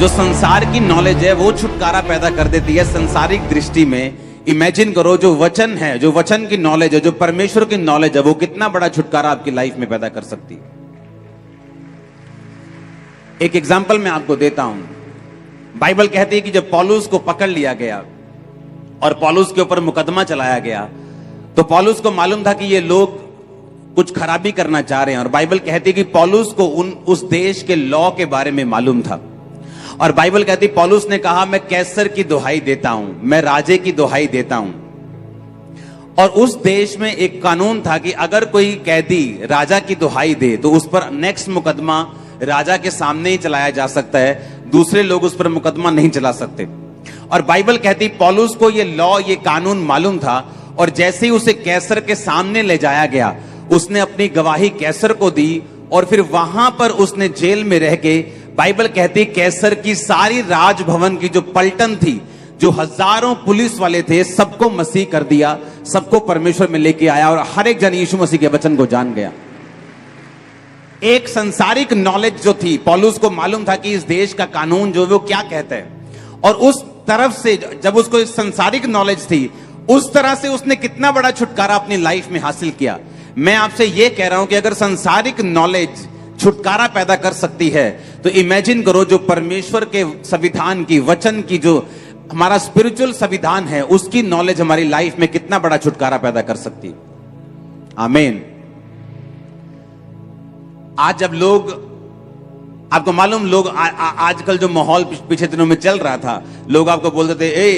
जो संसार की नॉलेज है वो छुटकारा पैदा कर देती है संसारिक दृष्टि में। इमेजिन करो जो वचन है, जो वचन की नॉलेज है, जो परमेश्वर की नॉलेज है, वो कितना बड़ा छुटकारा आपकी लाइफ में पैदा कर सकती है। एक एग्जाम्पल मैं आपको देता हूं। बाइबल कहती है कि जब पौलुस को पकड़ लिया गया और पौलुस के ऊपर मुकदमा चलाया गया, तो पौलुस को मालूम था कि ये लोग कुछ खराबी करना चाह रहे हैं। और बाइबल कहती है कि पौलुस को उस देश के लॉ के बारे में मालूम था। और बाइबल कहती है पौलुस ने कहा, मैं कैसर की दुहाई देता हूं, मैं राजे की दुहाई देता हूं। और उस देश में एक कानून था कि अगर कोई कैदी राजा की दुहाई दे तो उस पर नेक्स्ट मुकदमा राजा के सामने ही चलाया जा सकता है, दूसरे लोग उस पर मुकदमा नहीं चला सकते। और बाइबल कहती पौलुस को ये लॉ, ये कानून मालूम था। और जैसे ही उसे कैसर के सामने ले जाया गया, उसने अपनी गवाही कैसर को दी। और फिर वहां पर उसने जेल में रह के, बाइबल कहती कैसर की सारी राजभवन की जो पलटन थी, जो हजारों पुलिस वाले थे, सबको मसीह कर दिया, सबको परमेश्वर में लेके आया और हर एक जन यीशु मसीह के वचन को जान गया। एक संसारिक नॉलेज जो थी, पौलुस को मालूम था कि इस देश का कानून जो वो क्या कहता है। और उस तरफ से जब उसको संसारिक नॉलेज थी, उस तरह से उसने कितना बड़ा छुटकारा अपनी लाइफ में हासिल किया। मैं आपसे यह कह रहा हूं कि अगर संसारिक नॉलेज छुटकारा पैदा कर सकती है, तो इमेजिन करो जो परमेश्वर के संविधान की, वचन की, जो हमारा स्पिरिचुअल संविधान है, उसकी नॉलेज हमारी लाइफ में कितना बड़ा छुटकारा पैदा कर सकती है। आमीन। आज जब लोग, आपको मालूम, लोग आजकल जो माहौल पिछले दिनों में चल रहा था, लोग आपको बोलते थे,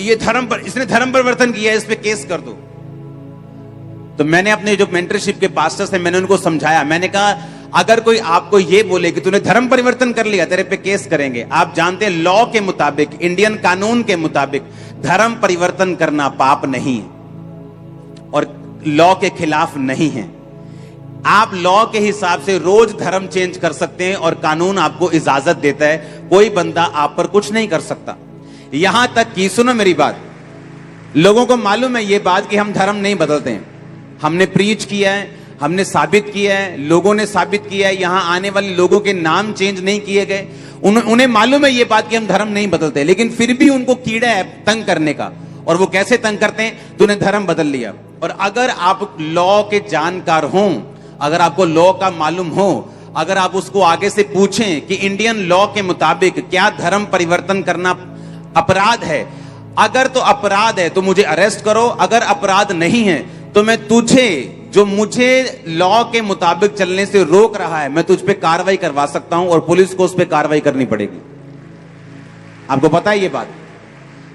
ये धर्म पर, इसने धर्म परिवर्तन किया है, इस पे केस कर दो। तो मैंने अपने जो मेंटरशिप के पास्टर्स थे, मैंने उनको समझाया। मैंने कहा अगर कोई आपको ये बोले कि तूने धर्म परिवर्तन कर लिया, तेरे पे केस करेंगे। आप जानते हैं लॉ के मुताबिक, इंडियन कानून के मुताबिक धर्म परिवर्तन करना पाप नहीं है और लॉ के खिलाफ नहीं है। आप लॉ के हिसाब से रोज धर्म चेंज कर सकते हैं और कानून आपको इजाजत देता है। कोई बंदा आप पर कुछ नहीं कर सकता। यहां तक कि, सुनो मेरी बात, लोगों को मालूम है ये बात कि हम धर्म नहीं बदलते हैं। हमने प्रीच किया है, हमने साबित किया है, लोगों ने साबित किया है, यहां आने वाले लोगों के नाम चेंज नहीं किए गए। उन्हें मालूम है ये बात कि हम धर्म नहीं बदलते, लेकिन फिर भी उनको कीड़ा है तंग करने का। और वो कैसे तंग करते हैं? तूने धर्म बदल लिया। और अगर आप लॉ के जानकार हों, अगर आपको लॉ का मालूम हो, अगर आप उसको आगे से पूछें कि इंडियन लॉ के मुताबिक क्या धर्म परिवर्तन करना अपराध है, अगर तो अपराध है तो मुझे अरेस्ट करो, अगर अपराध नहीं है तो मैं तुझे, जो मुझे लॉ के मुताबिक चलने से रोक रहा है, मैं तुझ पे कार्रवाई करवा सकता हूं और पुलिस को उस पे कार्रवाई करनी पड़ेगी। आपको पता है ये बात?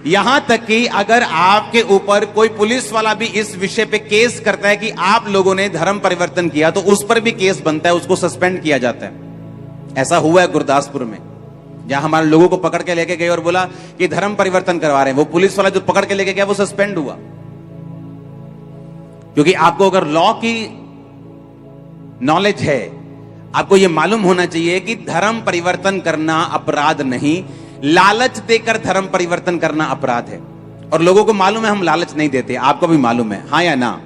यहां तक कि अगर आपके ऊपर कोई पुलिस वाला भी इस विषय पे केस करता है कि आप लोगों ने धर्म परिवर्तन किया, तो उस पर भी केस बनता है, उसको सस्पेंड किया जाता है। ऐसा हुआ है गुरदासपुर में, जहां हमारे लोगों को पकड़ के लेके गए और बोला कि धर्म परिवर्तन करवा रहे हैं। वो पुलिस वाला जो पकड़ के लेके गया वो सस्पेंड हुआ। क्योंकि आपको अगर लॉ की नॉलेज है, आपको यह मालूम होना चाहिए कि धर्म परिवर्तन करना अपराध नहीं, लालच देकर धर्म परिवर्तन करना अपराध है। और लोगों को मालूम है हम लालच नहीं देते, आपको भी मालूम है, हाँ या ना?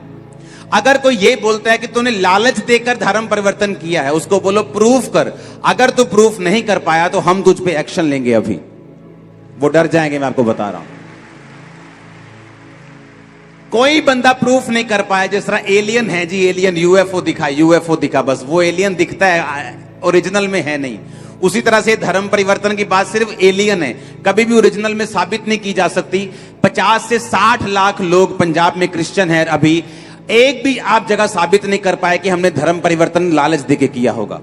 अगर कोई ये बोलता है कि तूने लालच देकर धर्म परिवर्तन किया है, उसको बोलो प्रूफ कर। अगर तू प्रूफ नहीं कर पाया तो हम तुझ पे एक्शन लेंगे। अभी वो डर जाएंगे, मैं आपको बता रहा हूं। कोई बंदा प्रूफ नहीं कर पाया। जिस तरह एलियन है जी, एलियन यूएफओ दिखा, यूएफओ दिखा, बस वो एलियन दिखता है, ओरिजिनल में है नहीं। उसी तरह से धर्म परिवर्तन की बात सिर्फ एलियन है, कभी भी ओरिजिनल में साबित नहीं की जा सकती। 50 से 60 लाख लोग पंजाब में क्रिश्चियन है, अभी एक भी आप जगह साबित नहीं कर पाए कि हमने धर्म परिवर्तन लालच देके किया होगा,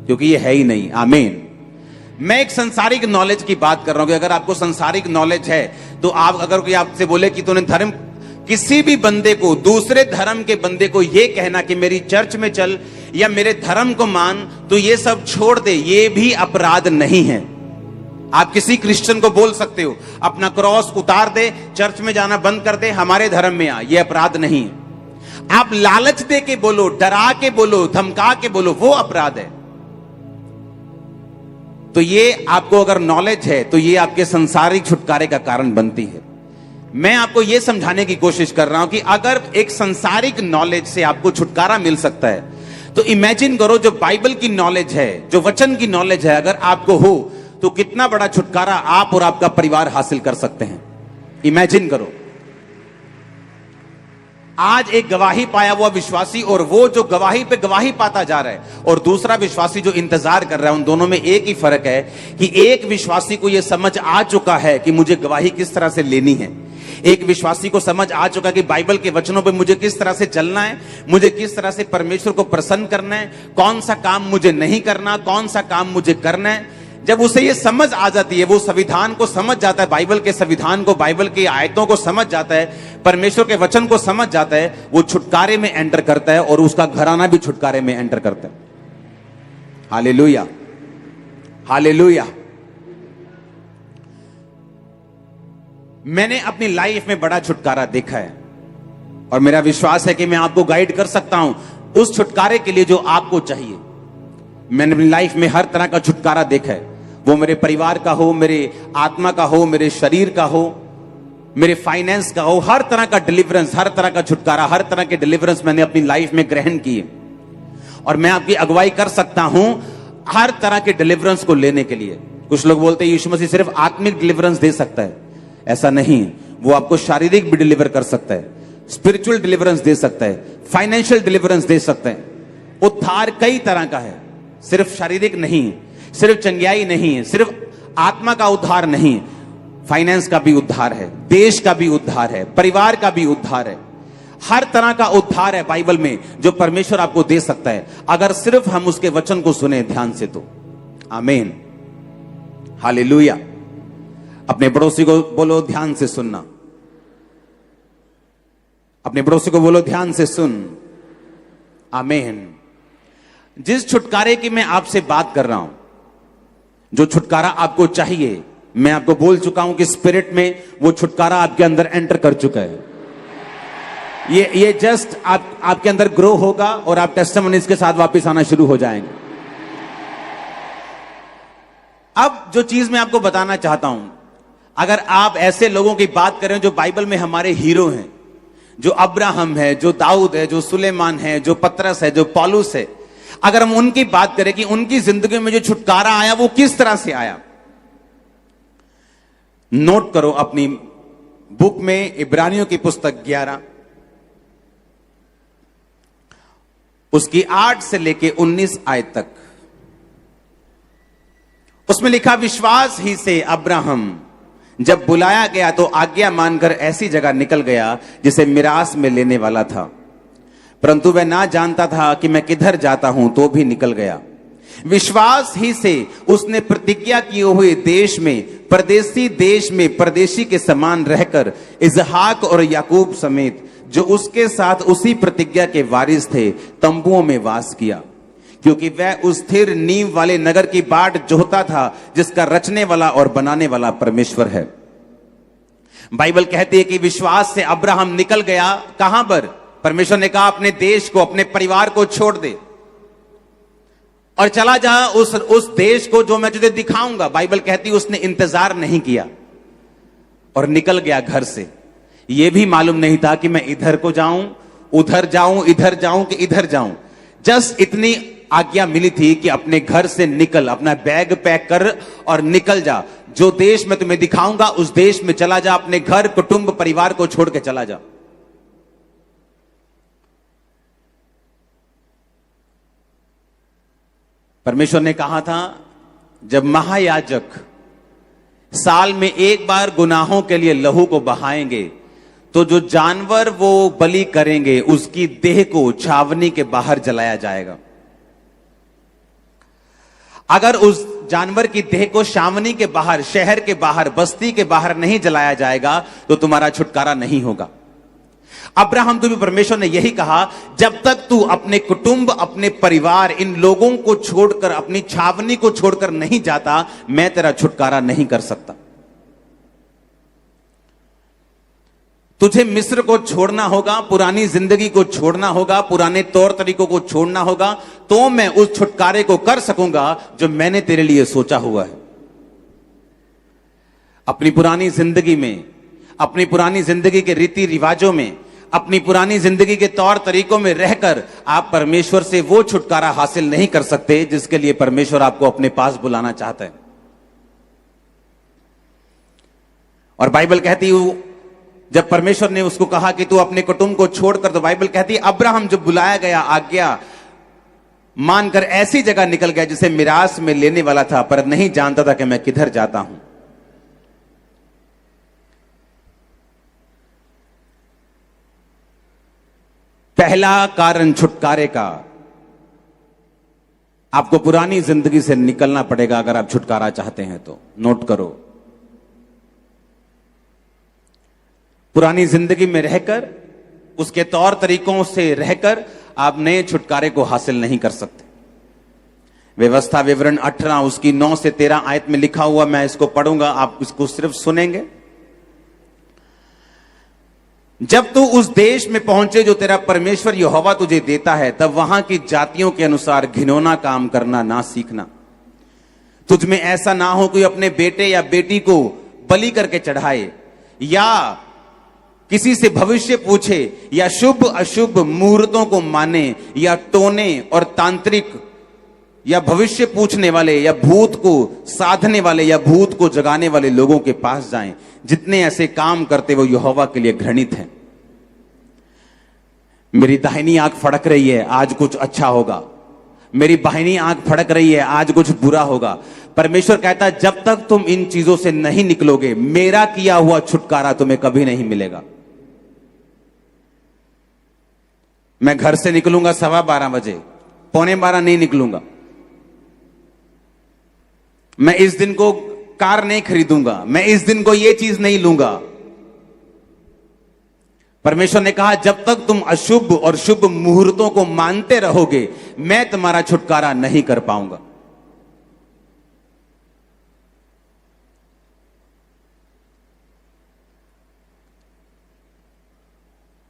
क्योंकि ये है ही नहीं। आमीन। मैं एक संसारिक नॉलेज की बात कर रहा हूं कि अगर आपको संसारिक नॉलेज है तो आप, अगर कोई आपसे बोले कि तूने धर्म, किसी भी बंदे को, दूसरे धर्म के बंदे को यह कहना कि मेरी चर्च में चल या मेरे धर्म को मान, तो ये सब छोड़ दे, ये भी अपराध नहीं है। आप किसी क्रिश्चियन को बोल सकते हो अपना क्रॉस उतार दे, चर्च में जाना बंद कर दे, हमारे धर्म में आ, ये अपराध नहीं है। आप लालच दे के बोलो, डरा के बोलो, धमका के बोलो, वो अपराध है। तो ये आपको अगर नॉलेज है तो ये आपके संसारिक छुटकारे का कारण बनती है। मैं आपको यह समझाने की कोशिश कर रहा हूं कि अगर एक संसारिक नॉलेज से आपको छुटकारा मिल सकता है, तो इमेजिन करो जो बाइबल की नॉलेज है, जो वचन की नॉलेज है, अगर आपको हो तो कितना बड़ा छुटकारा आप और आपका परिवार हासिल कर सकते हैं। इमेजिन करो, आज एक गवाही पाया हुआ विश्वासी और वो जो गवाही पे गवाही पाता जा रहा है, और दूसरा विश्वासी जो इंतजार कर रहा है, उन दोनों में एक ही फर्क है कि एक विश्वासी को यह समझ आ चुका है कि मुझे गवाही किस तरह से लेनी है। एक विश्वासी को समझ आ चुका है कि बाइबल के वचनों पे मुझे किस तरह से चलना है, मुझे किस तरह से परमेश्वर को प्रसन्न करना है, कौन सा काम मुझे नहीं करना, कौन सा काम मुझे करना है। जब उसे ये समझ आ जाती है, वो संविधान को समझ जाता है, बाइबल के संविधान को, बाइबल की आयतों को समझ जाता है, परमेश्वर के वचन को समझ जाता है, वो छुटकारे में एंटर करता है और उसका घराना भी छुटकारे में एंटर करता है। Hallelujah, hallelujah. मैंने अपनी लाइफ में बड़ा छुटकारा देखा है और मेरा विश्वास है कि मैं आपको गाइड कर सकता हूं उस छुटकारे के लिए जो आपको चाहिए। मैंने अपनी लाइफ में हर तरह का छुटकारा देखा है, वो मेरे परिवार का हो, मेरे आत्मा का हो, मेरे शरीर का हो, मेरे फाइनेंस का हो, हर तरह का डिलीवरेंस, हर तरह का छुटकारा, हर तरह के डिलीवरेंस मैंने अपनी लाइफ में ग्रहण किए। और मैं आपकी अगुवाई कर सकता हूं हर तरह के डिलीवरेंस को लेने के लिए। कुछ लोग बोलते हैं यीशु मसीह सिर्फ आत्मिक डिलीवरेंस दे सकता है, ऐसा नहीं। वो आपको शारीरिक भी डिलीवर कर सकता है, स्पिरिचुअल डिलीवरेंस दे सकता है, फाइनेंशियल डिलीवरेंस दे सकता है। उद्धार कई तरह का है, सिर्फ शारीरिक नहीं, सिर्फ चंगियाई नहीं, सिर्फ आत्मा का उद्धार नहीं, फाइनेंस का भी उद्धार है, देश का भी उद्धार है, परिवार का भी उद्धार है। हर तरह का उद्धार है बाइबल में जो परमेश्वर आपको दे सकता है, अगर सिर्फ हम उसके वचन को सुने ध्यान से तो। आमीन, हालेलुया। अपने पड़ोसी को बोलो ध्यान से सुनना, अपने पड़ोसी को बोलो ध्यान से सुन। आमीन। जिस छुटकारे की मैं आपसे बात कर रहा हूं, जो छुटकारा आपको चाहिए, मैं आपको बोल चुका हूं कि स्पिरिट में वो छुटकारा आपके अंदर एंटर कर चुका है। ये जस्ट आपके अंदर ग्रो होगा और आप टेस्टिमनीज के साथ वापस आना शुरू हो जाएंगे। अब जो चीज मैं आपको बताना चाहता हूं, अगर आप ऐसे लोगों की बात करें जो बाइबल में हमारे हीरो हैं, जो अब्राहम है, जो दाऊद है, जो सुलेमान है, जो पतरस है, जो पौलुस है, अगर हम उनकी बात करें कि उनकी जिंदगी में जो छुटकारा आया वो किस तरह से आया, नोट करो अपनी बुक में इब्रानियों की पुस्तक 11 उसकी 8 से लेके 19 आयत तक। उसमें लिखा, विश्वास ही से अब्राहम जब बुलाया गया तो आज्ञा मानकर ऐसी जगह निकल गया जिसे मिरास में लेने वाला था, परंतु वह ना जानता था कि मैं किधर जाता हूं, तो भी निकल गया। विश्वास ही से उसने प्रतिज्ञा किए हुए देश में, परदेसी देश में परदेशी के समान रहकर इसहाक और याकूब समेत जो उसके साथ उसी प्रतिज्ञा के वारिस थे तंबुओं में वास किया, क्योंकि वह उस स्थिर नींव वाले नगर की बाट जोहता था जिसका रचने वाला और बनाने वाला परमेश्वर है। बाइबल कहती है कि विश्वास से अब्राहम निकल गया। कहां पर? परमेश्वर ने कहा अपने देश को, अपने परिवार को छोड़ दे और चला जा उस देश को जो मैं तुझे दिखाऊंगा। बाइबल कहती है उसने इंतजार नहीं किया और निकल गया घर से। यह भी मालूम नहीं था कि मैं इधर को जाऊं, उधर जाऊं, इधर जाऊं कि इधर जाऊं। जस्ट इतनी आज्ञा मिली थी कि अपने घर से निकल, अपना बैग पैक कर और निकल जा। जो देश मैं तुम्हें दिखाऊंगा उस देश में चला जा, अपने घर, कुटुंब, परिवार को छोड़ के चला जा। परमेश्वर ने कहा था जब महायाजक साल में एक बार गुनाहों के लिए लहू को बहाएंगे तो जो जानवर वो बलि करेंगे उसकी देह को छावनी के बाहर जलाया जाएगा। अगर उस जानवर की देह को छावनी के बाहर, शहर के बाहर, बस्ती के बाहर नहीं जलाया जाएगा तो तुम्हारा छुटकारा नहीं होगा। अब्राहम को भी परमेश्वर ने यही कहा, जब तक तू अपने कुटुंब, अपने परिवार, इन लोगों को छोड़कर, अपनी छावनी को छोड़कर नहीं जाता, मैं तेरा छुटकारा नहीं कर सकता। तुझे मिस्र को छोड़ना होगा, पुरानी जिंदगी को छोड़ना होगा, पुराने तौर तरीकों को छोड़ना होगा, तो मैं उस छुटकारे को कर सकूंगा जो मैंने तेरे लिए सोचा हुआ है। अपनी पुरानी जिंदगी में, अपनी पुरानी जिंदगी के रीति रिवाजों में, अपनी पुरानी जिंदगी के तौर तरीकों में रहकर आप परमेश्वर से वो छुटकारा हासिल नहीं कर सकते जिसके लिए परमेश्वर आपको अपने पास बुलाना चाहता है। और बाइबल कहती है जब परमेश्वर ने उसको कहा कि तू अपने कुटुंब को छोड़कर, तो बाइबल कहती है अब्राहम जब बुलाया गया, आज्ञा मानकर ऐसी जगह निकल गया जिसे मिरास में लेने वाला था, पर नहीं जानता था कि मैं किधर जाता हूं। पहला कारण छुटकारे का, आपको पुरानी जिंदगी से निकलना पड़ेगा अगर आप छुटकारा चाहते हैं तो। नोट करो, पुरानी जिंदगी में रहकर, उसके तौर तरीकों से रहकर आप नए छुटकारे को हासिल नहीं कर सकते। व्यवस्था विवरण 18 उसकी 9 से 13 आयत में लिखा हुआ, मैं इसको पढ़ूंगा, आप इसको सिर्फ सुनेंगे। जब तू उस देश में पहुंचे जो तेरा परमेश्वर यहोवा तुझे देता है, तब वहां की जातियों के अनुसार घिनौना काम करना ना सीखना। तुझ में ऐसा ना हो कोई अपने बेटे या बेटी को बलि करके चढ़ाए, या किसी से भविष्य पूछे, या शुभ अशुभ मुहूर्तों को माने, या टोने और तांत्रिक, या भविष्य पूछने वाले, या भूत को साधने वाले, या भूत को जगाने वाले लोगों के पास जाएं। जितने ऐसे काम करते वो यहोवा के लिए घृणित हैं। मेरी दाहिनी आंख फड़क रही है, आज कुछ अच्छा होगा। मेरी बाहिनी आंख फड़क रही है, आज कुछ बुरा होगा। परमेश्वर कहता है जब तक तुम इन चीजों से नहीं निकलोगे, मेरा किया हुआ छुटकारा तुम्हें कभी नहीं मिलेगा। मैं घर से निकलूंगा 12:15 बजे, 11:45 नहीं निकलूंगा। मैं इस दिन को कार नहीं खरीदूंगा, मैं इस दिन को यह चीज नहीं लूंगा। परमेश्वर ने कहा जब तक तुम अशुभ और शुभ मुहूर्तों को मानते रहोगे, मैं तुम्हारा छुटकारा नहीं कर पाऊंगा।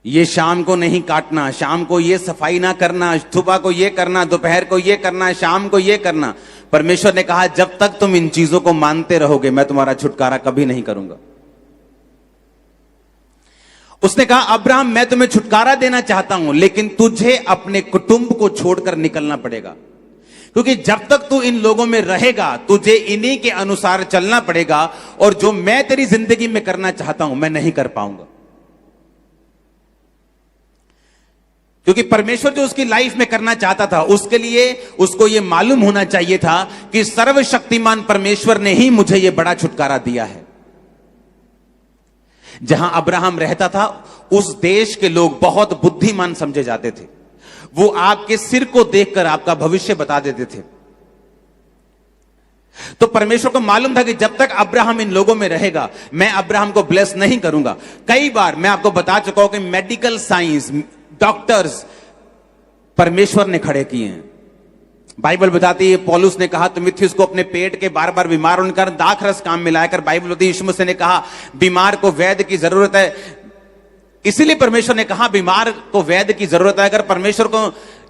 ये शाम को नहीं काटना, शाम को ये सफाई ना करना, सुबह को ये करना, दोपहर को ये करना, शाम को ये करना। परमेश्वर ने कहा जब तक तुम इन चीजों को मानते रहोगे, मैं तुम्हारा छुटकारा कभी नहीं करूंगा। उसने कहा अब्राहम मैं तुम्हें छुटकारा देना चाहता हूं, लेकिन तुझे अपने कुटुंब को छोड़कर निकलना पड़ेगा, क्योंकि जब तक तू इन लोगों में रहेगा तुझे इन्हीं के अनुसार चलना पड़ेगा, और जो मैं तेरी जिंदगी में करना चाहता हूं मैं नहीं कर पाऊंगा। क्योंकि परमेश्वर जो उसकी लाइफ में करना चाहता था, उसके लिए उसको यह मालूम होना चाहिए था कि सर्वशक्तिमान परमेश्वर ने ही मुझे यह बड़ा छुटकारा दिया है। जहां अब्राहम रहता था उस देश के लोग बहुत बुद्धिमान समझे जाते थे। वो आपके सिर को देखकर आपका भविष्य बता देते थे। तो परमेश्वर को मालूम था कि जब तक अब्राहम इन लोगों में रहेगा, मैं अब्राहम को ब्लेस नहीं करूंगा। कई बार मैं आपको बता चुका हूं कि मेडिकल साइंस, डॉक्टर्स परमेश्वर ने खड़े किए हैं। बाइबल बताती है, पौलुस ने कहा तिमुथियुस को अपने पेट के बार बार बीमार होने दाखरस काम मिलाकर, बाइबल बताती है यीशु मसीह ने कहा बीमार को वैद्य की जरूरत है। इसीलिए परमेश्वर ने कहा बीमार को वैद्य की जरूरत है। अगर परमेश्वर को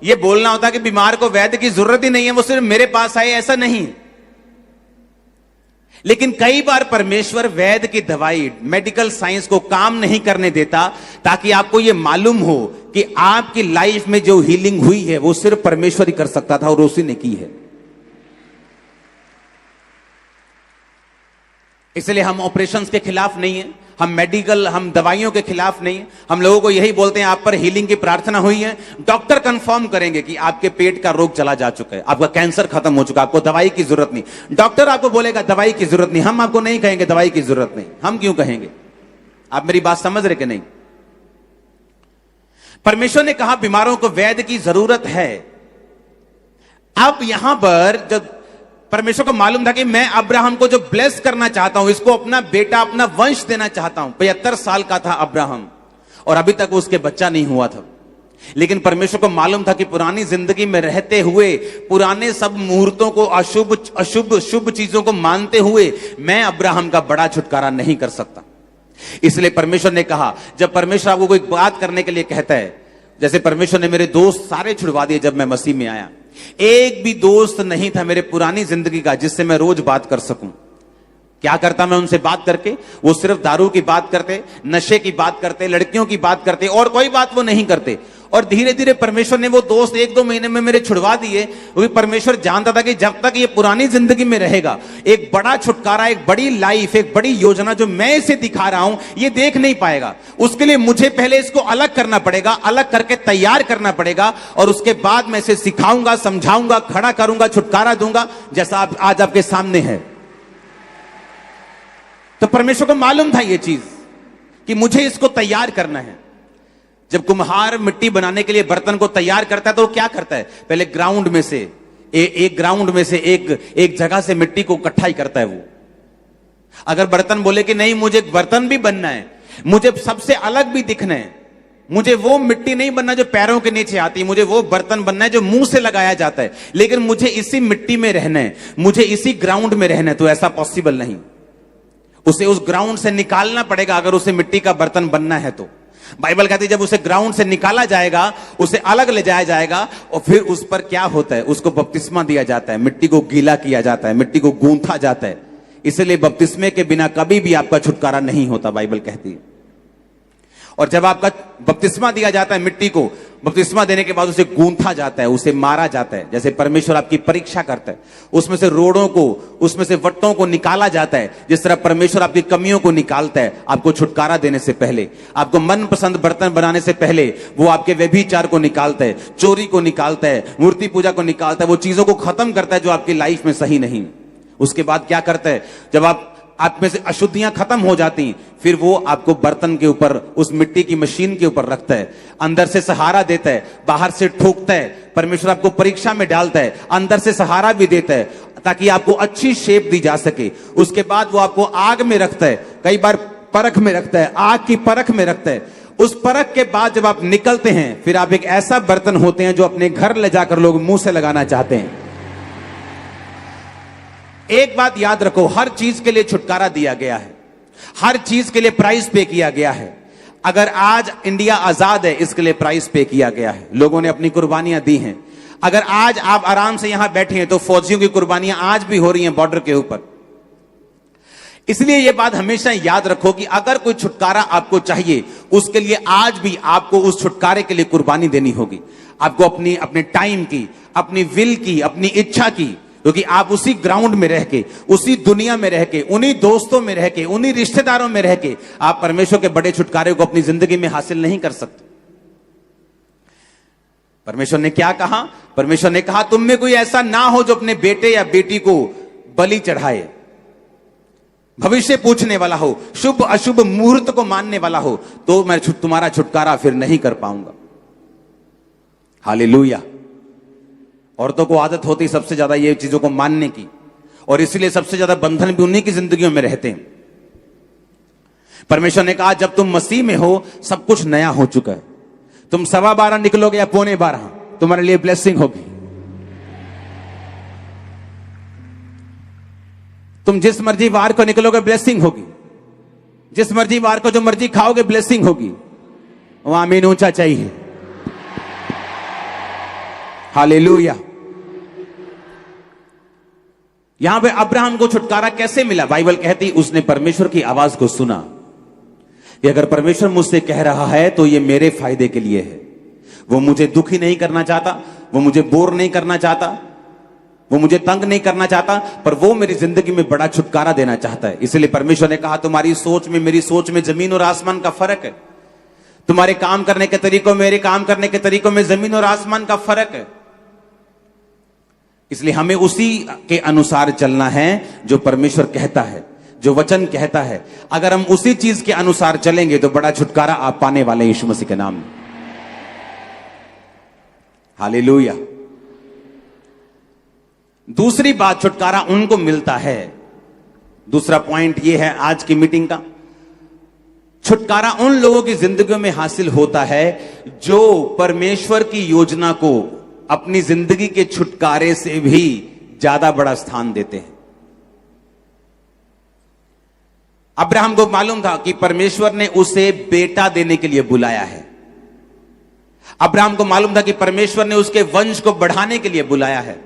यह बोलना होता कि बीमार को वैद्य की जरूरत ही नहीं है, वो सिर्फ मेरे पास आए, ऐसा नहीं। लेकिन कई बार परमेश्वर वैद्य की दवाई, मेडिकल साइंस को काम नहीं करने देता, ताकि आपको यह मालूम हो कि आपकी लाइफ में जो हीलिंग हुई है वो सिर्फ परमेश्वर ही कर सकता था और उसी ने की है। इसलिए हम ऑपरेशंस के खिलाफ नहीं है, हम दवाइयों के खिलाफ नहीं है। हम लोगों को यही बोलते हैं आप पर हीलिंग की प्रार्थना हुई है, डॉक्टर कंफर्म करेंगे कि आपके पेट का रोग चला जा चुका है, आपका कैंसर खत्म हो चुका है, आपको दवाई की जरूरत नहीं। डॉक्टर आपको बोलेगा दवाई की जरूरत नहीं, हम आपको नहीं कहेंगे दवाई की जरूरत नहीं। हम क्यों कहेंगे? आप मेरी बात समझ रहे कि नहीं? परमेश्वर ने कहा बीमारों को वैद्य की जरूरत है। अब यहां पर जब परमेश्वर को मालूम था कि मैं अब्राहम को जो ब्लेस करना चाहता हूं, इसको अपना बेटा, अपना वंश देना चाहता हूं। 75 साल का था अब्राहम और अभी तक उसके बच्चा नहीं हुआ था। लेकिन परमेश्वर को मालूम था कि पुरानी जिंदगी में रहते हुए, पुराने सब मुहूर्तों को, अशुभ अशुभ शुभ चीजों को मानते हुए मैं अब्राहम का बड़ा छुटकारा नहीं कर सकता। इसलिए परमेश्वर ने कहा, जब परमेश्वर आपको कोई बात करने के लिए कहता है, जैसे परमेश्वर ने मेरे दोस्त सारे छुड़वा दिए जब मैं मसीह में आया, एक भी दोस्त नहीं था मेरे पुरानी जिंदगी का जिससे मैं रोज बात कर सकूं। क्या करता मैं उनसे बात करके? वो सिर्फ दारू की बात करते, नशे की बात करते, लड़कियों की बात करते, और कोई बात वो नहीं करते। और धीरे धीरे परमेश्वर ने वो दोस्त 1-2 महीने में मेरे छुड़वा दिए, क्योंकि परमेश्वर जानता था कि जब तक ये पुरानी जिंदगी में रहेगा, एक बड़ा छुटकारा, एक बड़ी लाइफ, एक बड़ी योजना जो मैं इसे दिखा रहा हूं, ये देख नहीं पाएगा। उसके लिए मुझे पहले इसको अलग करना पड़ेगा, अलग करके तैयार करना पड़ेगा, और उसके बाद मैं इसे सिखाऊंगा, समझाऊंगा, खड़ा करूंगा, छुटकारा दूंगा, जैसा आज आपके सामने है। तो परमेश्वर को मालूम था ये चीज कि मुझे इसको तैयार करना है। जब कुम्हार मिट्टी बनाने के लिए बर्तन को तैयार करता है तो वो क्या करता है? पहले ग्राउंड में से एक ग्राउंड में से एक जगह से मिट्टी को इकट्ठा ही करता है वो। अगर बर्तन बोले कि नहीं मुझे बर्तन भी बनना है, मुझे सबसे अलग भी दिखना है, मुझे वो मिट्टी नहीं बनना जो पैरों के नीचे आती है, मुझे वो बर्तन बनना है जो मुंह से लगाया जाता है, लेकिन मुझे इसी मिट्टी में रहना है, मुझे इसी ग्राउंड में रहना है, तो ऐसा पॉसिबल नहीं। उसे उस ग्राउंड से निकालना पड़ेगा अगर उसे मिट्टी का बर्तन बनना है तो। बाइबल कहती है जब उसे ग्राउंड से निकाला जाएगा, उसे अलग ले जाया जाएगा, और फिर उस पर क्या होता है? उसको बपतिस्मा दिया जाता है, मिट्टी को गीला किया जाता है, मिट्टी को गूंथा जाता है। इसलिए बपतिस्मे के बिना कभी भी आपका छुटकारा नहीं होता, बाइबल कहती है। और जब आपका बपतिस्मा दिया जाता है, मिट्टी को बपतिस्मा देने के बाद उसे गूंथा जाता है, उसे मारा जाता है, जैसे परमेश्वर आपकी परीक्षा करता है, उसमें से रोड़ों को, उसमें से वट्टों को निकाला जाता है, जिस तरह परमेश्वर आपकी कमियों को निकालता है। आपको छुटकारा देने से पहले, आपको मनपसंद बर्तन बनाने से पहले वो आपके व्यभिचार को निकालता है, चोरी को निकालता है, मूर्ति पूजा को निकालता है, वो चीजों को खत्म करता है जो आपकी लाइफ में सही नहीं। उसके बाद क्या करता है? जब आप में से अशुद्धियां खत्म हो जाती, फिर वो आपको बर्तन के ऊपर, उस मिट्टी की मशीन के ऊपर रखता है, अंदर से सहारा देता है, बाहर से ठोकता है। परमेश्वर आपको परीक्षा में डालता है, अंदर से सहारा भी देता है ताकि आपको अच्छी शेप दी जा सके। उसके बाद वो आपको आग में रखता है, कई बार परख में रखता है, आग की परख में रखता है। उस परख के बाद जब आप निकलते हैं, फिर आप एक ऐसा बर्तन होते हैं जो अपने घर ले जाकर लोग मुंह से लगाना चाहते हैं। एक बात याद रखो, हर चीज के लिए छुटकारा दिया गया है, हर चीज के लिए प्राइस पे किया गया है। अगर आज इंडिया आजाद है, इसके लिए प्राइस पे किया गया है, लोगों ने अपनी कुर्बानियां दी हैं। अगर आज आप आराम से यहां बैठे हैं तो फौजियों की कुर्बानियां आज भी हो रही हैं बॉर्डर के ऊपर। इसलिए यह बात हमेशा याद रखो कि अगर कोई छुटकारा आपको चाहिए, उसके लिए आज भी आपको उस छुटकारे के लिए कुर्बानी देनी होगी। आपको अपने टाइम की, अपनी विल की, अपनी इच्छा की, क्योंकि आप उसी ग्राउंड में रह के, उसी दुनिया में रह के, उन्हीं दोस्तों में रह के, उन्हीं रिश्तेदारों में रह के आप परमेश्वर के बड़े छुटकारे को अपनी जिंदगी में हासिल नहीं कर सकते। परमेश्वर ने क्या कहा? परमेश्वर ने कहा तुम में कोई ऐसा ना हो जो अपने बेटे या बेटी को बलि चढ़ाए, भविष्य पूछने वाला हो, शुभ अशुभ मुहूर्त को मानने वाला हो, तो मैं तुम्हारा छुटकारा फिर नहीं कर पाऊंगा। हालेलुया। औरतों को आदत होती सबसे ज्यादा ये चीजों को मानने की, और इसलिए सबसे ज्यादा बंधन भी उन्हीं की जिंदगियों में रहते हैं। परमेश्वर ने कहा जब तुम मसीह में हो, सब कुछ नया हो चुका है। तुम 12:15 निकलोगे या 11:15, तुम्हारे लिए ब्लेसिंग होगी। तुम जिस मर्जी वार को निकलोगे, ब्लेसिंग होगी। जिस मर्जी वार को जो मर्जी खाओगे, ब्लेसिंग होगी। वो आमीन ऊंचा चाहिए। हालेलुया। यहां पे अब्राहम को छुटकारा कैसे मिला? बाइबल कहती उसने परमेश्वर की आवाज को सुना कि अगर परमेश्वर मुझसे कह रहा है तो ये मेरे फायदे के लिए है। वो मुझे दुखी नहीं करना चाहता, वो मुझे बोर नहीं करना चाहता, वो मुझे तंग नहीं करना चाहता, पर वो मेरी जिंदगी में बड़ा छुटकारा देना चाहता है। इसलिए परमेश्वर ने कहा तुम्हारी सोच में, मेरी सोच में जमीन और आसमान का फर्क है। तुम्हारे काम करने के तरीकों, मेरे काम करने के तरीकों में जमीन और आसमान का फर्क है। इसलिए हमें उसी के अनुसार चलना है जो परमेश्वर कहता है, जो वचन कहता है। अगर हम उसी चीज के अनुसार चलेंगे तो बड़ा छुटकारा आप पाने वाले यीशु मसीह के नाम में। हालेलुया। दूसरी बात, छुटकारा उनको मिलता है। दूसरा पॉइंट यह है आज की मीटिंग का, छुटकारा उन लोगों की जिंदगियों में हासिल होता है जो परमेश्वर की योजना को अपनी जिंदगी के छुटकारे से भी ज्यादा बड़ा स्थान देते हैं। अब्राहम को मालूम था कि परमेश्वर ने उसे बेटा देने के लिए बुलाया है। अब्राहम को मालूम था कि परमेश्वर ने उसके वंश को बढ़ाने के लिए बुलाया है।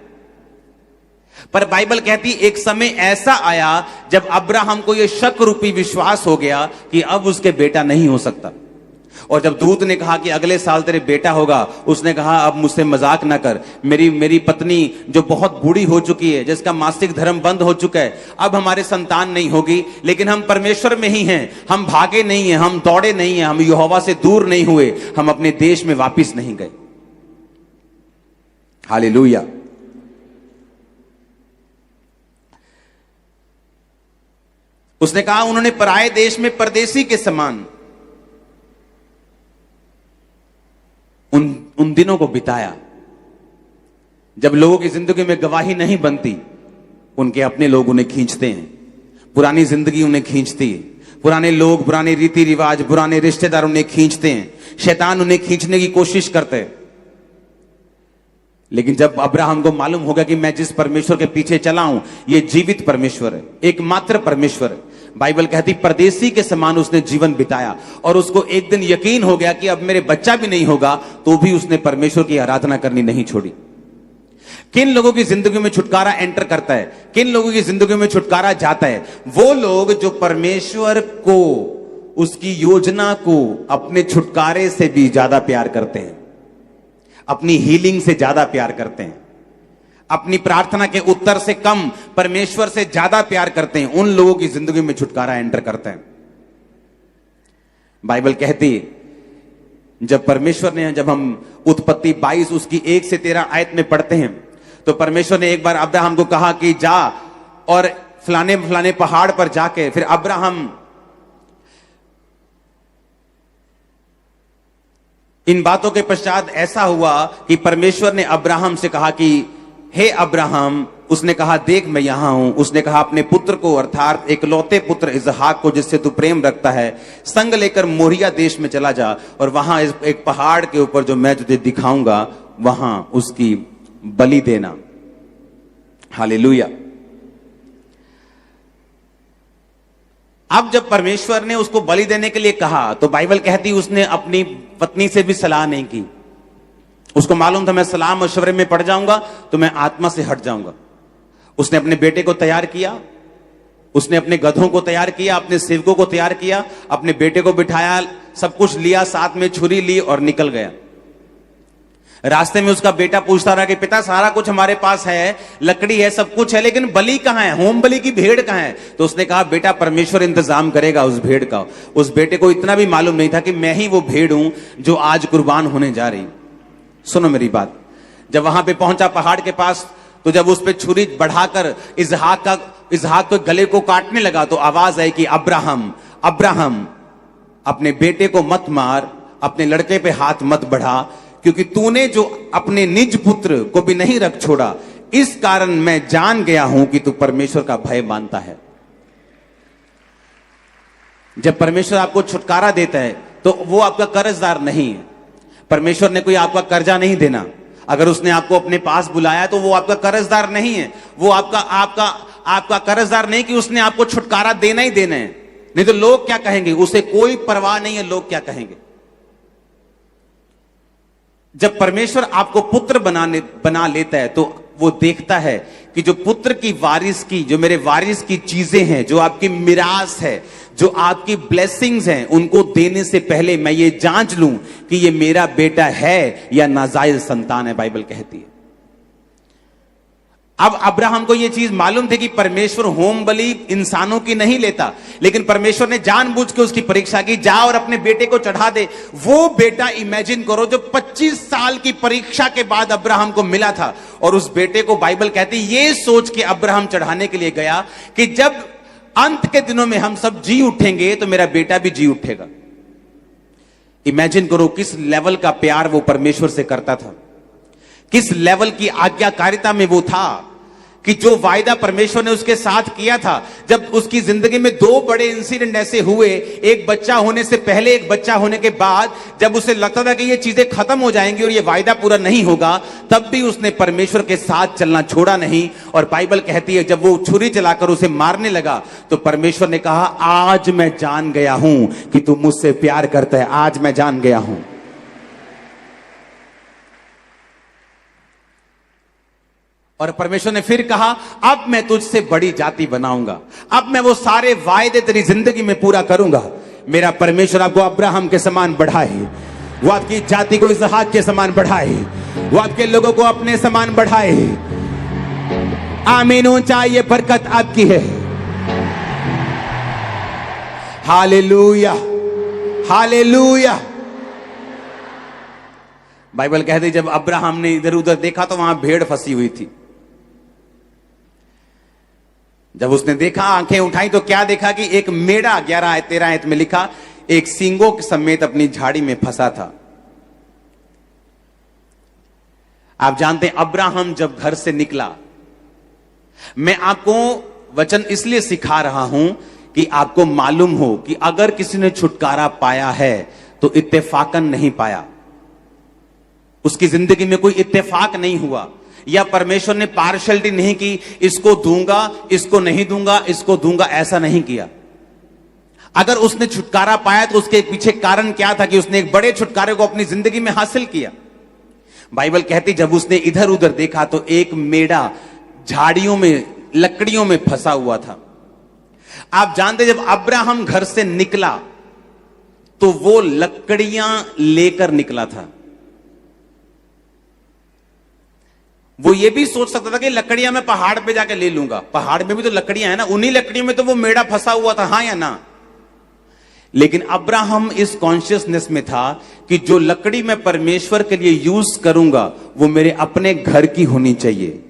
पर बाइबल कहती एक समय ऐसा आया जब अब्राहम को यह शक रूपी विश्वास हो गया कि अब उसके बेटा नहीं हो सकता। और जब दूत ने कहा कि अगले साल तेरे बेटा होगा, उसने कहा अब मुझसे मजाक ना कर, मेरी पत्नी जो बहुत बूढ़ी हो चुकी है, जिसका मासिक धर्म बंद हो चुका है, अब हमारे संतान नहीं होगी, लेकिन हम परमेश्वर में ही हैं, हम भागे नहीं हैं, हम दौड़े नहीं हैं, हम यहोवा से दूर नहीं हुए, हम अपने देश में वापिस नहीं गए। हालेलुया। उसने कहा उन्होंने पराये देश में परदेसी के समान उन दिनों को बिताया जब लोगों की जिंदगी में गवाही नहीं बनती। उनके अपने लोग उन्हें खींचते हैं, पुरानी जिंदगी उन्हें खींचती है, पुराने लोग, पुराने रीति रिवाज, पुराने रिश्तेदार उन्हें खींचते हैं, शैतान उन्हें खींचने की कोशिश करते हैं। लेकिन जब अब्राहम को मालूम होगा कि मैं जिस परमेश्वर के पीछे चला हूं, ये जीवित परमेश्वर है, एकमात्र परमेश्वर है, बाइबल कहती परदेसी के समान उसने जीवन बिताया। और उसको एक दिन यकीन हो गया कि अब मेरे बच्चा भी नहीं होगा, तो भी उसने परमेश्वर की आराधना करनी नहीं छोड़ी। किन लोगों की जिंदगी में छुटकारा एंटर करता है, किन लोगों की जिंदगी में छुटकारा जाता है? वो लोग जो परमेश्वर को, उसकी योजना को अपने छुटकारे से भी ज्यादा प्यार करते हैं, अपनी हीलिंग से ज्यादा प्यार करते हैं, अपनी प्रार्थना के उत्तर से कम परमेश्वर से ज्यादा प्यार करते हैं। उन लोगों की जिंदगी में छुटकारा एंटर करते हैं। बाइबल कहती जब परमेश्वर ने, जब हम उत्पत्ति 22 उसकी 1 से 13 आयत में पढ़ते हैं, तो परमेश्वर ने एक बार अब्राहम को कहा कि जा और फलाने फलाने पहाड़ पर जाके, फिर अब्राहम इन बातों के पश्चात ऐसा हुआ कि परमेश्वर ने अब्राहम से कहा कि हे अब्राहम, उसने कहा देख मैं यहां हूं। उसने कहा अपने पुत्र को, अर्थात एकलौते पुत्र इसहाक को जिससे तू प्रेम रखता है, संग लेकर मोरिया देश में चला जा और वहां एक पहाड़ के ऊपर जो मैं तुझे दिखाऊंगा, वहां उसकी बलि देना। हालेलुया। अब जब परमेश्वर ने उसको बलि देने के लिए कहा, तो बाइबल कहती उसने अपनी पत्नी से भी सलाह नहीं की। उसको मालूम था मैं सलाह मशवरे में पड़ जाऊंगा तो मैं आत्मा से हट जाऊंगा। उसने अपने बेटे को तैयार किया, उसने अपने गधों को तैयार किया, अपने सेवकों को तैयार किया, अपने बेटे को बिठाया, सब कुछ लिया, साथ में छुरी ली और निकल गया। रास्ते में उसका बेटा पूछता रहा कि पिता सारा कुछ हमारे पास है, लकड़ी है, सब कुछ है, लेकिन बलि कहां है, होम बलि की भेड़ कहां है? तो उसने कहा बेटा परमेश्वर इंतजाम करेगा उस भेड़ का। उस बेटे को इतना भी मालूम नहीं था कि मैं ही वो भेड़ हूं जो आज कुर्बान होने जा रही। सुनो मेरी बात, जब वहां पे पहुंचा पहाड़ के पास, तो जब उस पे छुरी बढ़ाकर इसहाक के गले को काटने लगा, तो आवाज आई कि अब्राहम अब्राहम, अपने बेटे को मत मार, अपने लड़के पे हाथ मत बढ़ा, क्योंकि तूने जो अपने निज पुत्र को भी नहीं रख छोड़ा, इस कारण मैं जान गया हूं कि तू परमेश्वर का भय मानता है। जब परमेश्वर आपको छुटकारा देता है तो वो आपका कर्जदार नहीं है। परमेश्वर ने कोई आपका कर्जा नहीं देना। अगर उसने आपको अपने पास बुलाया तो वो आपका कर्जदार नहीं है। वो आपका कर्जदार नहीं कि उसने आपको छुटकारा देना ही देना है, नहीं तो लोग क्या कहेंगे, उसे कोई परवाह नहीं है लोग क्या कहेंगे। जब परमेश्वर आपको पुत्र बना लेता है तो वो देखता है कि जो पुत्र की वारिस की, जो मेरे वारिस की चीजें हैं, जो आपकी मिरास है, जो आपकी ब्लेसिंग्स हैं, उनको देने से पहले मैं ये जांच लूं कि ये मेरा बेटा है या नाजायज संतान है, बाइबल कहती है। अब अब्राहम को यह चीज मालूम थी कि परमेश्वर होम बलि इंसानों की नहीं लेता, लेकिन परमेश्वर ने जानबूझ के उसकी परीक्षा की, जा और अपने बेटे को चढ़ा दे। वो बेटा इमेजिन करो जो 25 साल की परीक्षा के बाद अब्राहम को मिला था, और उस बेटे को बाइबल कहती ये सोच के अब्राहम चढ़ाने के लिए गया कि जब अंत के दिनों में हम सब जी उठेंगे तो मेरा बेटा भी जी उठेगा। इमेजिन करो किस लेवल का प्यार वो परमेश्वर से करता था, किस लेवल की आज्ञाकारिता में वो था, कि जो वायदा परमेश्वर ने उसके साथ किया था। जब उसकी जिंदगी में 2 बड़े इंसिडेंट ऐसे हुए, एक बच्चा होने से पहले, एक बच्चा होने के बाद, जब उसे लगता था कि ये चीजें खत्म हो जाएंगी और ये वायदा पूरा नहीं होगा, तब भी उसने परमेश्वर के साथ चलना छोड़ा नहीं। और बाइबल कहती है जब वो छुरी चलाकर उसे मारने लगा तो परमेश्वर ने कहा आज मैं जान गया हूं कि तू मुझसे प्यार करता है, आज मैं जान गया हूं। और परमेश्वर ने फिर कहा अब मैं तुझसे बड़ी जाति बनाऊंगा, अब मैं वो सारे वायदे तेरी जिंदगी में पूरा करूंगा। मेरा परमेश्वर आपको अब्राहम के समान बढ़ाए, वो आपकी जाति को इसहाक के समान बढ़ाए, वो आपके लोगों को अपने समान बढ़ाए। आमीन। ऊंचा ये बरकत आपकी है। Hallelujah, hallelujah. बाइबल कहती जब अब्राहम ने इधर उधर देखा तो वहां भेड़ फंसी हुई थी। जब उसने देखा, आंखें उठाई तो क्या देखा कि एक मेढ़ा, 11-13 आयत में लिखा, एक सींगों के समेत अपनी झाड़ी में फंसा था। आप जानते हैं अब्राहम जब घर से निकला, मैं आपको वचन इसलिए सिखा रहा हूं कि आपको मालूम हो कि अगर किसी ने छुटकारा पाया है तो इत्तेफाकन नहीं पाया। उसकी जिंदगी में कोई इत्तेफाक नहीं हुआ, या परमेश्वर ने पार्शलिटी नहीं की, इसको दूंगा, इसको नहीं दूंगा, इसको दूंगा, ऐसा नहीं किया। अगर उसने छुटकारा पाया तो उसके पीछे कारण क्या था कि उसने एक बड़े छुटकारे को अपनी जिंदगी में हासिल किया। बाइबल कहती जब उसने इधर उधर देखा तो एक मेढ़ा झाड़ियों में, लकड़ियों में फंसा हुआ था। आप जानते जब अब्राहम घर से निकला तो वो लकड़ियां लेकर निकला था। वो ये भी सोच सकता था कि लकड़ियां मैं पहाड़ पे जाके ले लूंगा, पहाड़ में भी तो लकड़ियां हैं ना, उन्हीं लकड़ियों में तो वो मेढ़ा फंसा हुआ था, हां या ना। लेकिन अब्राहम इस कॉन्शियसनेस में था कि जो लकड़ी मैं परमेश्वर के लिए यूज करूंगा वो मेरे अपने घर की होनी चाहिए।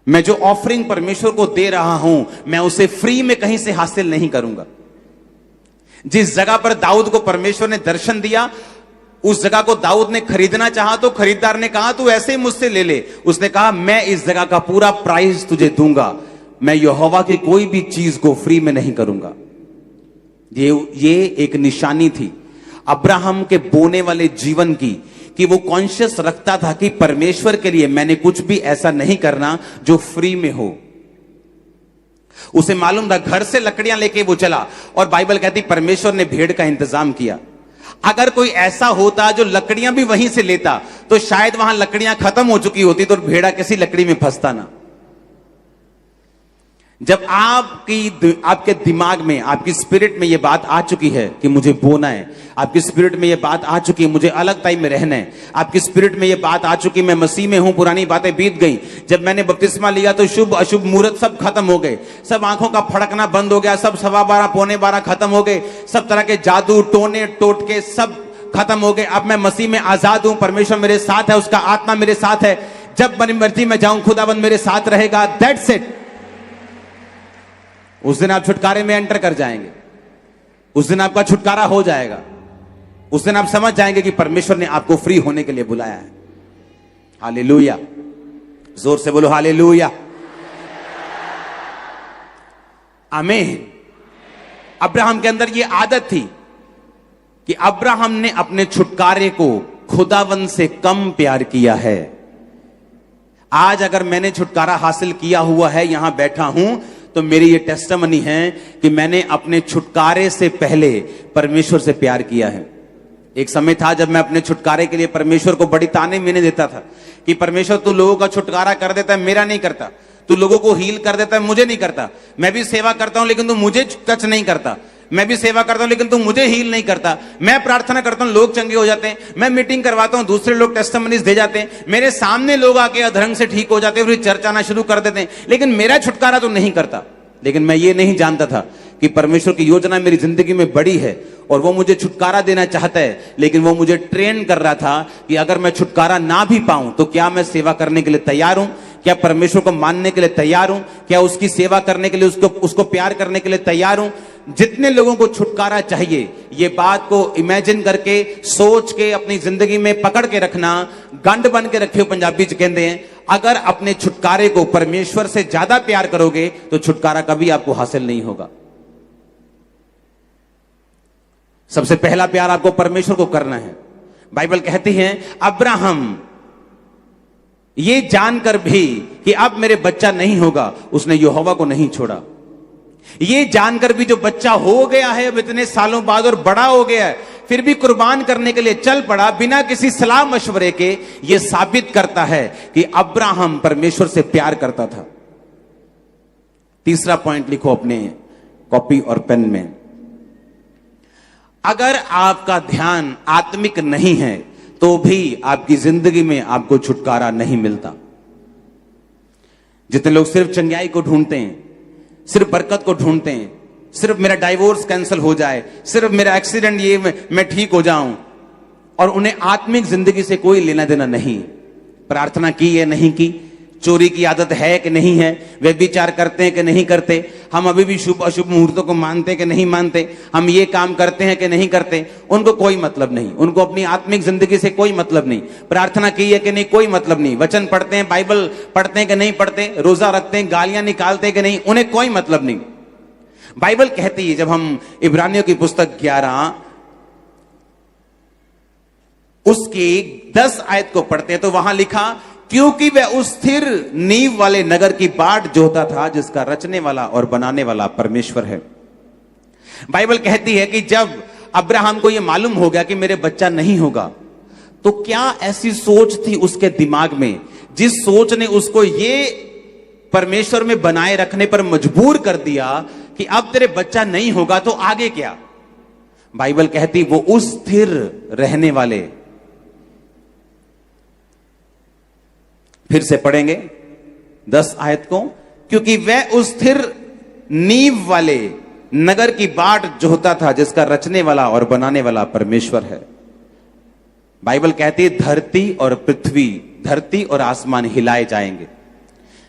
मैं जो ऑफरिंग परमेश्वर को दे रहा हूं मैं उसे फ्री में कहीं से हासिल नहीं करूंगा। जिस जगह पर दाऊद को परमेश्वर ने दर्शन दिया, उस जगह को दाऊद ने खरीदना चाहा तो खरीदार ने कहा तू ऐसे ही मुझसे ले ले। उसने कहा मैं इस जगह का पूरा प्राइस तुझे दूंगा, मैं यहोवा की कोई भी चीज को फ्री में नहीं करूंगा। ये एक निशानी थी अब्राहम के बोने वाले जीवन की, कि वो कॉन्शियस रखता था कि परमेश्वर के लिए मैंने कुछ भी ऐसा नहीं करना जो फ्री में हो। उसे मालूम था, घर से लकड़ियां लेके वो चला और बाइबल कहती परमेश्वर ने भेड़ का इंतजाम किया। अगर कोई ऐसा होता जो लकड़ियां भी वहीं से लेता तो शायद वहां लकड़ियां खत्म हो चुकी होती तो भेड़ा किसी लकड़ी में फंसता ना। जब आपके दिमाग में, आपकी स्पिरिट में यह बात आ चुकी है कि मुझे बोना है, आपकी स्पिरिट में यह बात आ चुकी है मुझे अलग टाइम में रहना है, आपकी स्पिरिट में यह बात आ चुकी मैं मसीह में हूं, पुरानी बातें बीत गई, जब मैंने बपतिस्मा लिया तो शुभ अशुभ मुहूर्त सब खत्म हो गए, सब आंखों का फड़कना बंद हो गया, सब 12:15 पौने 12 खत्म हो गए, सब तरह के जादू टोने टोटके सब खत्म हो गए। अब मैं मसीह में आजाद हूं, परमेश्वर मेरे साथ है, उसका आत्मा मेरे साथ है, जब मेरी मर्जी में जाऊं खुदाबंद मेरे साथ रहेगा। That's it. उस दिन आप छुटकारे में एंटर कर जाएंगे, उस दिन आपका छुटकारा हो जाएगा, उस दिन आप समझ जाएंगे कि परमेश्वर ने आपको फ्री होने के लिए बुलाया है। हालेलुया, जोर से बोलो हालेलुया, आमीन। अब्राहम के अंदर यह आदत थी कि अब्राहम ने अपने छुटकारे को खुदावन से कम प्यार किया है। आज अगर मैंने छुटकारा हासिल किया हुआ है, यहां बैठा हूं, तो मेरी ये टेस्टिमनी है कि मैंने अपने छुटकारे से पहले परमेश्वर से प्यार किया है। एक समय था जब मैं अपने छुटकारे के लिए परमेश्वर को बड़ी ताने मैंने देता था कि परमेश्वर तू लोगों का छुटकारा कर देता है, मेरा नहीं करता, तू लोगों को हील कर देता है, मुझे नहीं करता, मैं भी सेवा करता हूं लेकिन तू मुझे टच नहीं करता, मैं भी सेवा करता हूं लेकिन तू मुझे हील नहीं करता, मैं प्रार्थना करता हूं लोग चंगे हो जाते हैं, मैं मीटिंग करवाता हूं दूसरे लोग टेस्टिमनीज दे जाते हैं, मेरे सामने लोग आके अधरंग से ठीक हो जाते हैं, फिर चर्च आना शुरू कर देते हैं, लेकिन मेरा छुटकारा तो नहीं करता। लेकिन मैं ये नहीं जानता था कि परमेश्वर की योजना मेरी जिंदगी में बड़ी है और वो मुझे छुटकारा देना चाहता है, लेकिन वो मुझे ट्रेन कर रहा था कि अगर मैं छुटकारा ना भी पाऊं तो क्या मैं सेवा करने के लिए तैयार हूं, क्या परमेश्वर को मानने के लिए तैयार हूं, क्या उसकी सेवा करने के लिए उसको प्यार करने के लिए तैयार हूं। जितने लोगों को छुटकारा चाहिए, ये बात को इमेजिन करके, सोच के अपनी जिंदगी में पकड़ के रखना, गंड बन के रखे हो पंजाबी च कहते हैं। अगर अपने छुटकारे को परमेश्वर से ज्यादा प्यार करोगे तो छुटकारा कभी आपको हासिल नहीं होगा। सबसे पहला प्यार आपको परमेश्वर को करना है। बाइबल कहती है अब्राहम ये जानकर भी कि अब मेरे बच्चा नहीं होगा, उसने यहोवा को नहीं छोड़ा। ये जानकर भी जो बच्चा हो गया है अब इतने सालों बाद और बड़ा हो गया है, फिर भी कुर्बान करने के लिए चल पड़ा बिना किसी सलाह मशवरे के। यह साबित करता है कि अब्राहम परमेश्वर से प्यार करता था। तीसरा पॉइंट लिखो अपने कॉपी और पेन में। अगर आपका ध्यान आत्मिक नहीं है तो भी आपकी जिंदगी में आपको छुटकारा नहीं मिलता। जितने लोग सिर्फ चंगाई को ढूंढते हैं, सिर्फ बरकत को ढूंढते हैं, सिर्फ मेरा डाइवोर्स कैंसिल हो जाए, सिर्फ मेरा एक्सीडेंट ये मैं ठीक हो जाऊं, और उन्हें आत्मिक जिंदगी से कोई लेना देना नहीं। प्रार्थना की है नहीं की, चोरी की आदत है कि नहीं है, व्यभिचार करते हैं कि नहीं करते, हम अभी भी शुभ अशुभ मुहूर्तों को मानते हैं कि नहीं मानते, हम ये काम करते हैं कि नहीं करते, उनको कोई मतलब नहीं। उनको अपनी आत्मिक जिंदगी से कोई मतलब नहीं। प्रार्थना की है कि नहीं, कोई मतलब नहीं। वचन पढ़ते हैं, बाइबल पढ़ते हैं कि नहीं पढ़ते, रोजा रखते हैं, गालियां निकालते हैं कि नहीं, उन्हें कोई मतलब नहीं। बाइबल कहती है, जब हम इब्रानियों की पुस्तक 11 उसकी 10 आयत को पढ़ते हैं तो वहां लिखा, क्योंकि वह उस स्थिर नींव वाले नगर की बाट जोता था जिसका रचने वाला और बनाने वाला परमेश्वर है। बाइबल कहती है कि जब अब्राहम को यह मालूम हो गया कि मेरे बच्चा नहीं होगा, तो क्या ऐसी सोच थी उसके दिमाग में जिस सोच ने उसको ये परमेश्वर में बनाए रखने पर मजबूर कर दिया कि अब तेरे बच्चा नहीं होगा तो आगे क्या। बाइबल कहती वो उस स्थिर रहने वाले, फिर से पढ़ेंगे 10 आयत को, क्योंकि वह उस स्थिर नींव वाले नगर की बाट जोहता था जिसका रचने वाला और बनाने वाला परमेश्वर है। बाइबल कहती है धरती और पृथ्वी, धरती और आसमान हिलाए जाएंगे।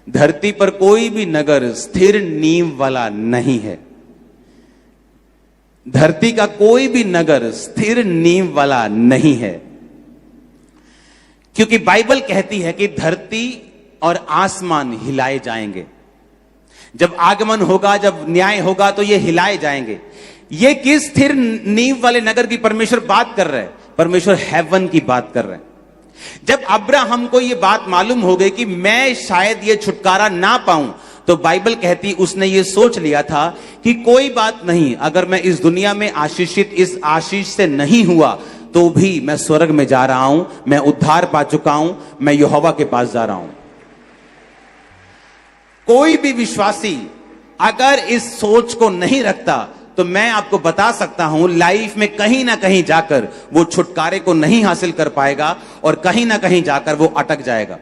धरती पर कोई भी नगर स्थिर नींव वाला नहीं है। धरती का कोई भी नगर स्थिर नींव वाला नहीं है, क्योंकि बाइबल कहती है कि धरती और आसमान हिलाए जाएंगे। जब आगमन होगा, जब न्याय होगा तो ये हिलाए जाएंगे। ये किस स्थिर नींव वाले नगर की परमेश्वर बात कर रहे हैं? परमेश्वर हेवन की बात कर रहे हैं। जब अब्राहम को ये बात मालूम हो गई कि मैं शायद ये छुटकारा ना पाऊं, तो बाइबल कहती उसने ये सोच लिया था कि कोई बात नहीं, अगर मैं इस दुनिया में आशीषित इस आशीष से नहीं हुआ तो भी मैं स्वर्ग में जा रहा हूं, मैं उद्धार पा चुका हूं, मैं यहोवा के पास जा रहा हूं। कोई भी विश्वासी अगर इस सोच को नहीं रखता तो मैं आपको बता सकता हूं लाइफ में कहीं ना कहीं जाकर वो छुटकारे को नहीं हासिल कर पाएगा और कहीं ना कहीं जाकर वो अटक जाएगा।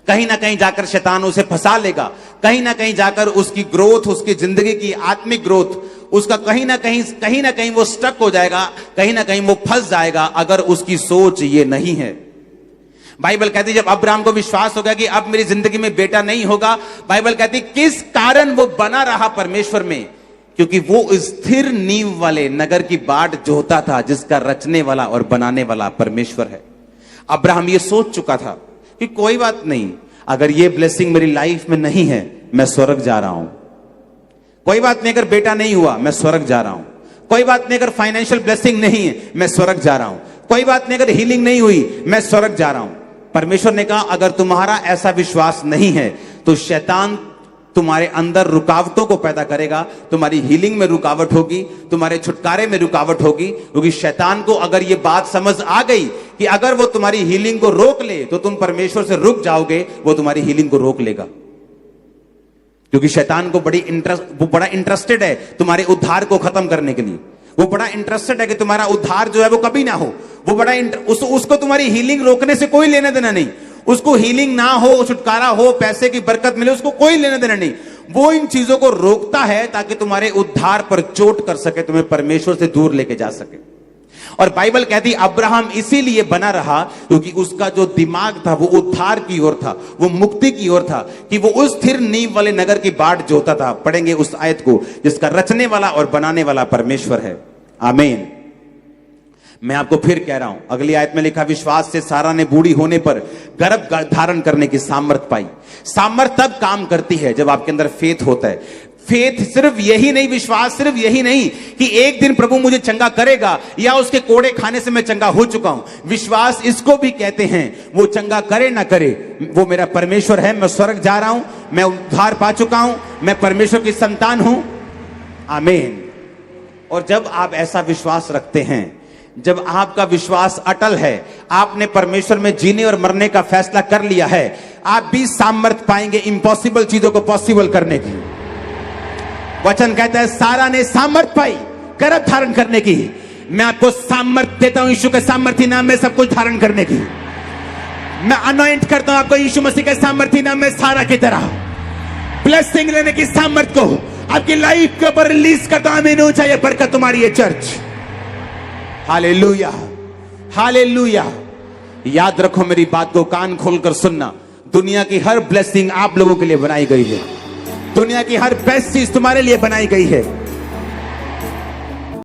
कहीं ना कहीं जाकर शैतान उसे फंसा लेगा, कहीं ना कहीं जाकर उसकी ग्रोथ, उसकी जिंदगी की आत्मिक ग्रोथ, उसका कहीं ना कहीं वो स्टक हो जाएगा, कहीं ना कहीं वो फंस जाएगा अगर उसकी सोच ये नहीं है। बाइबल कहती जब अब्राहम को विश्वास हो गया कि अब मेरी जिंदगी में बेटा नहीं होगा, बाइबल कहती किस कारण वो बना रहा परमेश्वर में, क्योंकि वो स्थिर नींव वाले नगर की बाट जोहता था जिसका रचने वाला और बनाने वाला परमेश्वर है। अब्राहम ये सोच चुका था कि कोई बात नहीं, अगर ये ब्लेसिंग मेरी लाइफ में नहीं है मैं स्वर्ग जा रहा हूं। कोई बात नहीं, अगर बेटा नहीं हुआ मैं स्वर्ग जा रहा हूं। कोई बात नहीं, अगर फाइनेंशियल ब्लेसिंग नहीं है मैं स्वर्ग जा रहा हूं। कोई बात नहीं, अगर हीलिंग नहीं हुई मैं स्वर्ग जा रहा हूं। परमेश्वर ने कहा अगर तुम्हारा ऐसा विश्वास नहीं है तो शैतान तुम्हारे अंदर रुकावटों को पैदा करेगा, तुम्हारी हीलिंग में रुकावट होगी, तुम्हारे छुटकारे में रुकावट होगी, क्योंकि शैतान को अगर ये बात समझ आ गई कि अगर वो तुम्हारी हीलिंग को रोक ले तो तुम परमेश्वर से रुक जाओगे, वो तुम्हारी हीलिंग को रोक लेगा। क्योंकि शैतान को वो बड़ा इंटरेस्टेड है तुम्हारे उद्धार को खत्म करने के लिए। वो बड़ा इंटरेस्टेड है कि तुम्हारा उद्धार जो है वो कभी ना हो। वो बड़ा उसको तुम्हारी हीलिंग रोकने से कोई लेना देना नहीं। उसको हीलिंग ना हो, छुटकारा हो, पैसे की बरकत मिले, उसको कोई लेना देना नहीं। वो इन चीजों को रोकता है ताकि तुम्हारे उद्धार पर चोट कर सके, तुम्हें परमेश्वर से दूर लेके जा सके। और बाइबल कहती अब्राहम इसीलिए बना रहा क्योंकि उसका जो दिमाग था वो उद्धार की ओर था, वो मुक्ति की ओर था, कि वो उस स्थिर नींव वाले नगर की बाट जोता था। पढ़ेंगे उस आयत को, जिसका रचने वाला और बनाने वाला परमेश्वर है। आमीन। मैं आपको फिर कह रहा हूं, अगली आयत में लिखा विश्वास से सारा ने बूढ़ी होने पर गर्भ धारण करने की सामर्थ पाई। सामर्थ तब काम करती है जब आपके अंदर फेथ होता है। फेथ सिर्फ यही नहीं, विश्वास सिर्फ यही नहीं कि एक दिन प्रभु मुझे चंगा करेगा या उसके कोड़े खाने से मैं चंगा हो चुका हूं। विश्वास इसको भी कहते हैं, वो चंगा करे ना करे वो मेरा परमेश्वर है, मैं स्वर्ग जा रहा हूं, मैं उद्धार पा चुका हूं, मैं परमेश्वर की संतान हूं। आमीन। और जब आप ऐसा विश्वास रखते हैं, जब आपका विश्वास अटल है, आपने परमेश्वर में जीने और मरने का फैसला कर लिया है, आप भी सामर्थ पाएंगे इम्पॉसिबल चीजों को पॉसिबल करने की। वचन कहता है सारा ने सामर्थ पाई गर्भ धारण करने की। मैं आपको सामर्थ देता हूं यीशु के सामर्थी नाम में सब कुछ धारण करने की। मैं अनॉइंट करता हूं आपको यीशु मसीह के सामर्थी नाम में सारा की तरह ब्लेसिंग लेने की सामर्थ को आपकी लाइफ के ऊपर रिलीज करता हूं। आमीन हो जाए बरकत तुम्हारी है चर्च। Hallelujah hallelujah. याद रखो मेरी बात को कान खोलकर सुनना। दुनिया की हर ब्लेसिंग आप लोगों के लिए बनाई गई है। दुनिया की हर बेस्ट चीज तुम्हारे लिए बनाई गई है।